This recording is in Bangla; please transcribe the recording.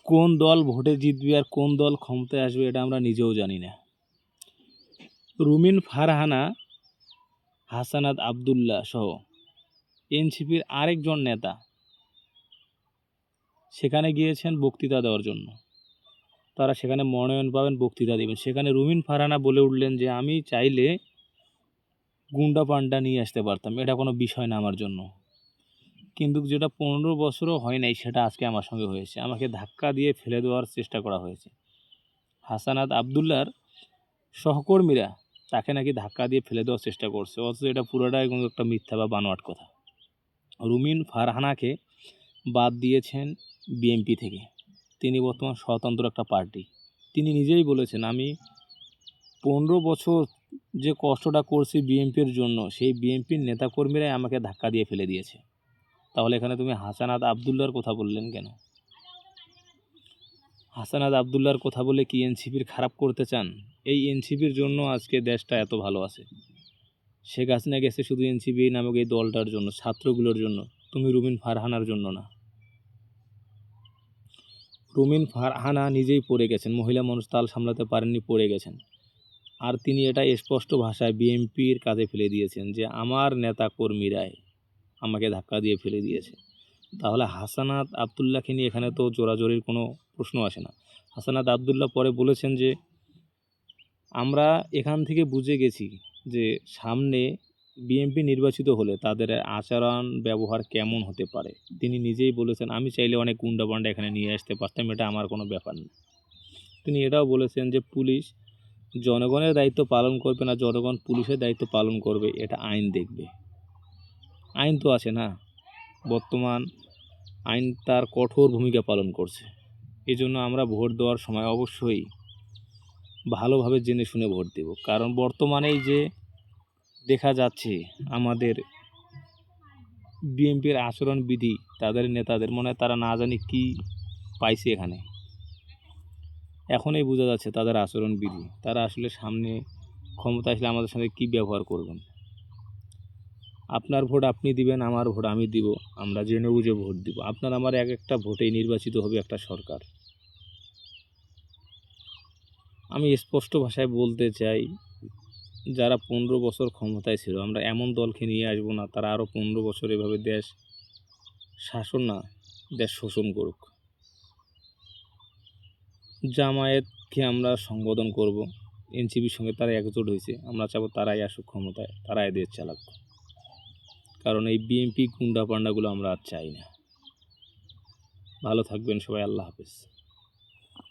কোন দল ভোটে জিতবে আর কোন দল ক্ষমতায় আসবে এটা আমরা নিজেও জানি না। রুমিন ফারহানা, হাসানাত আবদুল্লাহ সহ এনসিপির আরেকজন নেতা সেখানে গিয়েছেন বক্তৃতা দেওয়ার জন্য। তারা সেখানে মনোনয়ন পাবেন, বক্তৃতা দেবেন। সেখানে রুমিন ফারহানা বলে উঠলেন যে আমি চাইলে গুন্ডা পান্ডা নিয়ে আসতে পারতাম, এটা কোনো বিষয় না আমার জন্য। কিন্তু যেটা 15 বছরও হয় নাই সেটা আজকে আমার সঙ্গে হয়েছে। আমাকে ধাক্কা দিয়ে ফেলে দেওয়ার চেষ্টা করা হয়েছে। হাসানাত আবদুল্লাহর সহকর্মীরা তাকে নাকি ধাক্কা দিয়ে ফেলে দেওয়ার চেষ্টা করছে, অথচ এটা পুরোটাই কিন্তু একটা মিথ্যা বা বানোয়াট কথা। রুমিন ফারহানাকে বাদ দিয়েছেন বিএনপি থেকে। তিনি বর্তমান স্বতন্ত্র একটা পার্টি। তিনি নিজেই বলেছেন আমি 15 বছর যে কষ্টটা করছি বিএনপির জন্য, সেই বিএনপির নেতাকর্মীরাই আমাকে ধাক্কা দিয়ে ফেলে দিয়েছে। তাহলে এখানে তুমি হাসানাত আবদুল্লাহর কথা বললেন কেন? হাসানাত আবদুল্লাহর কথা বলে কি এনসিপির খারাপ করতে চান? এই এনসিপির জন্য আজকে দেশটা এত ভালো আছে। শেখ হাসিনা গেছে শুধু এনসিপি নামক এই দলটার জন্য, ছাত্রগুলোর জন্য। তুমি রুমিন ফারহানার জন্য না। রুমিন ফারহানা নিজেই পড়ে গেছেন, মহিলা মানুষ তাল সামলাতে পারেননি, পড়ে গেছেন। আর তিনি এটা স্পষ্ট ভাষায় বিএনপির কাঁধে ফেলে দিয়েছেন যে আমার নেতা কর্মীরাই আমাকে ধাক্কা দিয়ে ফেলে দিয়েছে। তাহলে হাসানাত আবদুল্লাহকে নিয়ে এখানে তো জোরাজোরির কোনো প্রশ্ন আসে না। হাসানাত আবদুল্লাহ পরে বলেছেন যে আমরা এখান থেকে বুঝে গেছি যে সামনে বিএনপি নির্বাচিত হলে তাদের আচরণ ব্যবহার কেমন হতে পারে। তিনি নিজেই বলেছেন আমি চাইলে অনেক গুন্ডা পান্ডা এখানে নিয়ে আসতে পারতাম, এটা আমার কোনো ব্যাপার না। তিনি এটাও বলেছেন যে পুলিশ জনগণের দায়িত্ব পালন করবে না, জনগণ পুলিশের দায়িত্ব পালন করবে, এটা আইন দেখবে। আইন তো আছে না, বর্তমান আইন তার কঠোর ভূমিকা পালন করছে। এই জন্য আমরা ভোট দেওয়ার সময় অবশ্যই ভালোভাবে জেনে শুনে ভোট দেব। কারণ বর্তমানেই যে দেখা যাচ্ছে আমাদের বিএনপির আচরণবিধি, তাদের নেতাদের মনে হয় তারা না জানি কি পাইছে এখানে। এখনই বোঝা যাচ্ছে তাদের আচরণবিধি, তারা আসলে সামনে ক্ষমতা আসলে আমাদের সঙ্গে কী ব্যবহার করবেন। আপনার ভোট আপনি দিবেন, আমার ভোট আমি দিব, আমরা জেনে বুঝে ভোট দিব। আপনার আমার এক একটা ভোটেই নির্বাচিত হবে একটা সরকার। আমি স্পষ্ট ভাষায় বলতে চাই, যারা 15 বছর ক্ষমতায় ছিল, আমরা এমন দলকে নিয়ে আসবো না তারা আরও 15 বছর এভাবে দেশ শাসন না, দেশ শোষণ করুক। জামায়াতকে আমরা সংবোধন করব, এনসিপির সঙ্গে তারা একজোট হয়েছে, আমরা চাবো তারাই আসুক ক্ষমতায়, তারাই দেশ চালাক। কারণ এই বিএনপি গুন্ডা পান্ডাগুলো আমরা আর চাই না। ভালো থাকবেন সবাই, আল্লাহ হাফেজ।